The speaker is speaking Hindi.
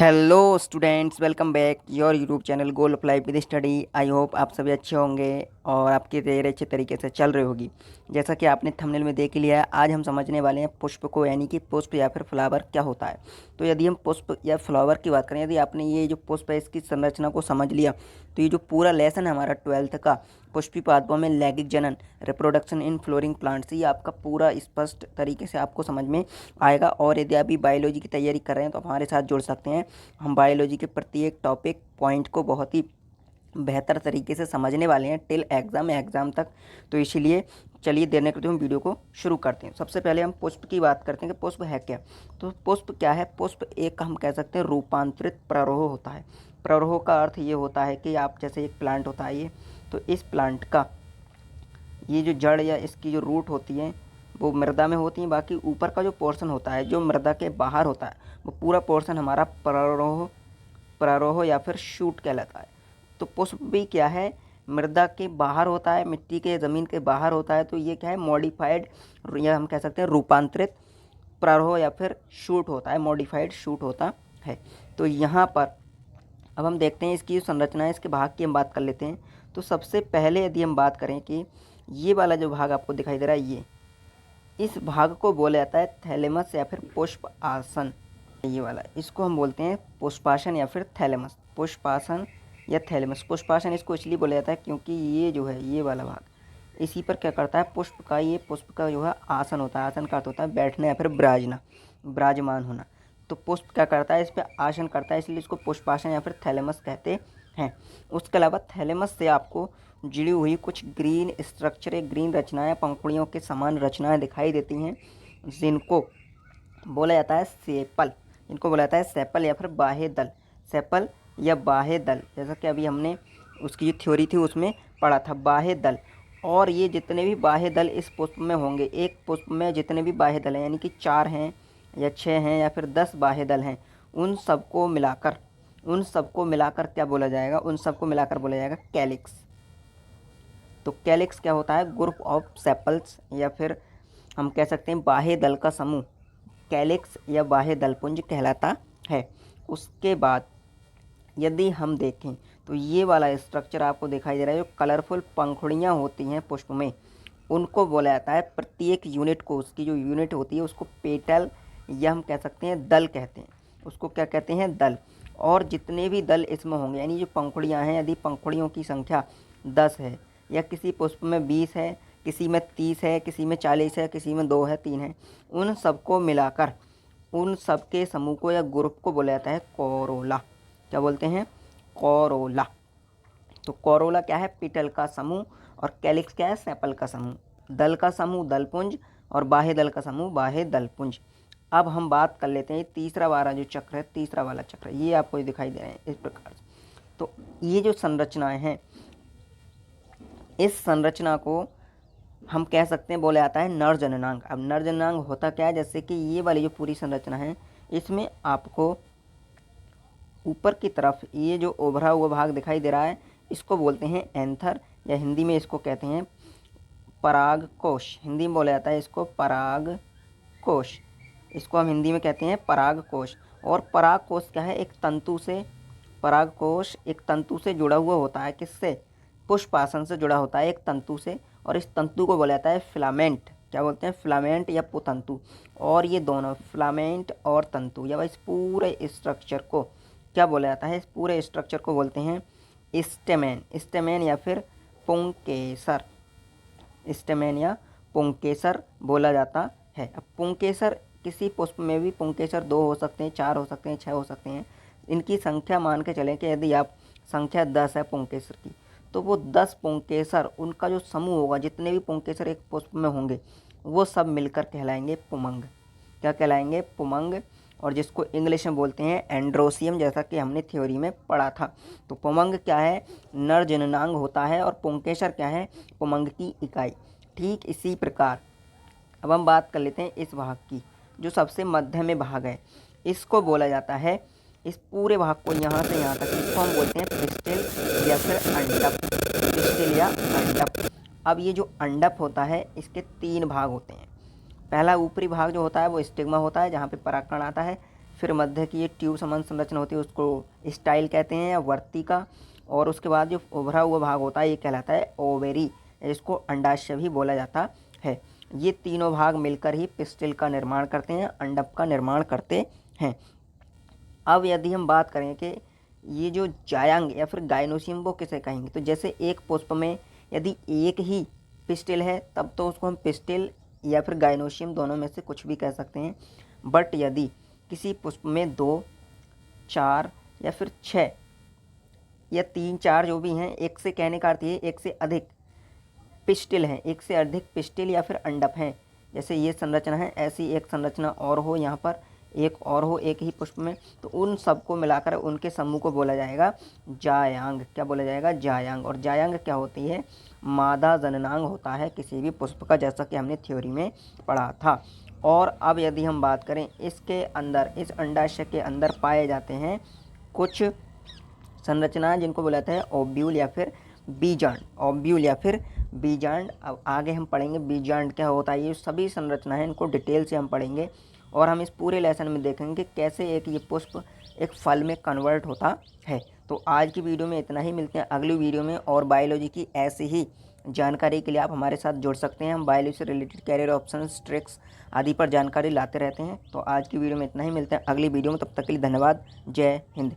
Hello students, welcome back your YouTube channel goal of life with study. I hope आप सभी अच्छे होंगे और आपकी तैयारी अच्छे तरीके से चल रही होगी। जैसा कि आपने थंबनेल में देख लिया है, आज हम समझने वाले हैं पुष्प को, यानी कि पुष्प या फिर फ्लावर क्या होता है। तो यदि हम पुष्प या फ्लावर की बात करें, यदि आपने ये जो पुष्प है इसकी संरचना को समझ लिया, तो ये जो पूरा लेसन है हमारा 12th का, पुष्पी पादपों में लैंगिक जनन, रिप्रोडक्शन इन फ्लोरिंग प्लांट्स, ये आपका पूरा स्पष्ट तरीके से आपको समझ में आएगा। और यदि आप भी बायोलॉजी की तैयारी कर रहे हैं तो आप हमारे साथ जुड़ सकते हैं। हम बायोलॉजी के प्रत्येक टॉपिक पॉइंट को बहुत ही बेहतर तरीके से समझने वाले हैं टिल एग्ज़ाम तक। तो इसीलिए चलिए देर न करते हुए हम वीडियो को शुरू करते हैं। सबसे पहले हम पुष्प की बात करते हैं कि पुष्प है क्या। तो पुष्प क्या है? पुष्प एक हम कह सकते हैं रूपांतरित प्ररोह होता है। प्ररोह का अर्थ ये होता है कि आप जैसे एक प्लांट होता है ये, तो इस प्लांट का ये जो जड़ या इसकी जो रूट होती है वो मृदा में होती है, बाकी ऊपर का जो पोर्शन होता है जो मृदा के बाहर होता है वो पूरा पोर्शन हमारा प्ररोह प्ररोह या फिर शूट कहलाता है। तो पुष्प भी क्या है? मृदा के बाहर होता है, मिट्टी के ज़मीन के बाहर होता है। तो ये क्या है? मॉडिफाइड, या हम कह सकते हैं रूपांतरित प्ररोह या फिर शूट होता है, मॉडिफाइड शूट होता है। तो यहाँ पर अब हम देखते हैं इसकी जो संरचना है, इसके भाग की हम बात कर लेते हैं। तो सबसे पहले यदि हम बात करें कि ये वाला जो भाग आपको दिखाई दे रहा है, ये इस भाग को बोला जाता है थैलेमस या फिर पुष्प आसन। ये वाला इसको हम बोलते हैं पुष्पासन या फिर थैलेमस। पुष्पासन या थैलेमस, पुष्पासन इसको इसलिए बोला जाता है क्योंकि ये जो है ये वाला भाग इसी पर क्या करता है, पुष्प का, ये पुष्प का जो है आसन होता है। आसन का अर्थ होता है बैठना या फिर विराजना, विराजमान होना। तो पुष्प क्या करता है, इस पर आसन करता है, इसलिए इसको पुष्पासन या फिर थैलेमस कहते हैं। उसके अलावा थैलेमस से आपको जुड़ी हुई कुछ ग्रीन स्ट्रक्चर, ग्रीन रचनाएं, पंखुड़ियों के समान रचनाएं दिखाई देती हैं, जिनको बोला जाता है सेपल। इनको बोला जाता है सेपल या फिर बाह्य दल। सेपल या बाह्य दल, जैसा कि अभी हमने उसकी जो थ्योरी थी उसमें पढ़ा था, बाह्य दल। और ये जितने भी बाह्य दल इस पुष्प में होंगे, एक पुष्प में जितने भी बाह्य दल हैं, यानी कि 4 हैं या 6 हैं या फिर 10 बाह्य दल हैं, उन सबको मिलाकर क्या बोला जाएगा? उन सबको मिलाकर बोला जाएगा कैलिक्स। तो कैलिक्स क्या होता है? ग्रुप ऑफ सेपल्स, या फिर हम कह सकते हैं बाह्य दल का समूह, कैलिक्स या बाह्य दलपुंज कहलाता है। उसके बाद यदि हम देखें तो ये वाला स्ट्रक्चर आपको दिखाई दे रहा है, जो कलरफुल पंखुड़ियाँ होती हैं पुष्प में, उनको बोला जाता है, प्रत्येक यूनिट को, उसकी जो यूनिट होती है उसको पेटल या हम कह सकते हैं दल कहते हैं। उसको क्या कहते हैं? दल। और जितने भी दल इसमें होंगे, यानी जो पंखुड़ियाँ हैं, यदि पंखुड़ियों की संख्या 10 है या किसी पुष्प में 20 है, किसी में 30 है, किसी में 40 है, किसी में 2 है, 3 है, उन सबको मिलाकर उन सब के समूह को या ग्रुप को बोला जाता है कोरोला। क्या बोलते हैं? कोरोला। तो कोरोला क्या है? पिटल का समूह। और कैलिक्स क्या है? सेपल का समूह। दल का समूह दलपुंज और बाह्य दल का समूह बाह्य दलपुंज। अब हम बात कर लेते हैं तीसरा वाला जो चक्र है, तीसरा वाला चक्र, ये आपको दिखाई दे रहे हैं इस प्रकार से। तो ये जो संरचनाएं हैं, इस संरचना को हम कह सकते हैं बोला जाता है नर जननांग। अब नर जननांग होता क्या है? जैसे कि ये वाली जो पूरी संरचना है, इसमें आपको ऊपर की तरफ ये जो उभरा हुआ भाग दिखाई दे रहा है, इसको बोलते हैं एंथर, या हिंदी में इसको कहते हैं परागकोश। हिंदी में बोला जाता है इसको परागकोश। इसको हम हिंदी में कहते हैं परागकोश। और परागकोश क्या है? एक तंतु से, परागकोश एक तंतु से जुड़ा हुआ होता है। किससे? पुष्पासन से जुड़ा होता है एक तंतु से। और इस तंतु को बोला जाता है फिलामेंट। क्या बोलते हैं? फिलामेंट या पुतंतु। और ये दोनों फिलामेंट और तंतु, या इस पूरे स्ट्रक्चर को क्या बोला जाता है? इस पूरे स्ट्रक्चर को बोलते हैं स्टेमेन। स्टेमेन या फिर पुंकेसर। स्टेमेन या पुंकेसर बोला जाता है। अब पुंकेसर, किसी पुष्प में भी पुंकेसर 2 हो सकते हैं, 4 हो सकते हैं, 6 हो सकते हैं। इनकी संख्या मान के चलें कि यदि आप संख्या 10 है पुंकेसर की, तो वो 10 पुंकेसर, उनका जो समूह होगा, जितने भी पुंकेसर एक पुष्प में होंगे, वो सब मिलकर कहलाएंगे पुमंग। क्या कहलाएंगे? पुमंग। और जिसको इंग्लिश में बोलते हैं एंड्रोसियम, जैसा कि हमने थ्योरी में पढ़ा था। तो पुमंग क्या है? नर जननांग होता है। और पुंकेसर क्या है? पुमंग की इकाई। ठीक इसी प्रकार अब हम बात कर लेते हैं इस भाग की, जो सबसे मध्य में भाग है, इसको बोला जाता है, इस पूरे भाग को यहाँ से यहाँ तक, इसको हम बोलते हैं पिस्टिल या फिर अंडप। पिस्टिल या अंडप। अब ये जो अंडप होता है, इसके 3 भाग होते हैं। पहला ऊपरी भाग जो होता है वो स्टिग्मा होता है, जहाँ पे परागकण आता है। फिर मध्य की ये ट्यूब समान संरचना होती है उसको स्टाइल कहते हैं या वर्तिका, और उसके बाद जो उभरा हुआ भाग होता है ये कहलाता है ओवेरी, इसको अंडाशय भी बोला जाता है। ये तीनों भाग मिलकर ही पिस्टिल का निर्माण करते हैं, अंडक का निर्माण करते हैं। अब यदि हम बात करें कि ये जो जायांग या फिर गाइनोसियम वो किसे कहेंगे, तो जैसे एक पुष्प में यदि एक ही पिस्टिल है तब तो उसको हम पिस्टिल या फिर गाइनोसियम दोनों में से कुछ भी कह सकते हैं। बट यदि किसी पुष्प में 2, 4 या फिर 6 या 3, 4 जो भी हैं, एक से कहने का अर्थ ये एक से अधिक पिस्टिल हैं, एक से अधिक पिस्टिल या फिर अंडप हैं, जैसे ये संरचना है ऐसी एक संरचना और हो, यहाँ पर एक और हो एक ही पुष्प में, तो उन सबको मिलाकर उनके समूह को बोला जाएगा जायांग। क्या बोला जाएगा? जायांग। और जायांग क्या होती है? मादा जननांग होता है किसी भी पुष्प का, जैसा कि हमने थ्योरी में पढ़ा था। और अब यदि हम बात करें इसके अंदर, इस अंडाशय के अंदर पाए जाते हैं कुछ संरचनाएं जिनको बोला जाता है ओव्यूल या फिर बीजांड। ओव्यूल या फिर बीजांड, अब आगे हम पढ़ेंगे बीजांड क्या होता है। ये सभी संरचनाएं इनको डिटेल से हम पढ़ेंगे और हम इस पूरे लेसन में देखेंगे कैसे एक ये पुष्प एक फल में कन्वर्ट होता है। तो आज की वीडियो में इतना ही, मिलते हैं अगली वीडियो में। और बायोलॉजी की ऐसी ही जानकारी के लिए आप हमारे साथ जुड़ सकते हैं। हम बायोलॉजी से रिलेटेड कैरियर ऑप्शंस, ट्रिक्स आदि पर जानकारी लाते रहते हैं। तो आज की वीडियो में इतना ही, मिलते हैं अगली वीडियो में। तब तक के लिए धन्यवाद। जय हिंद।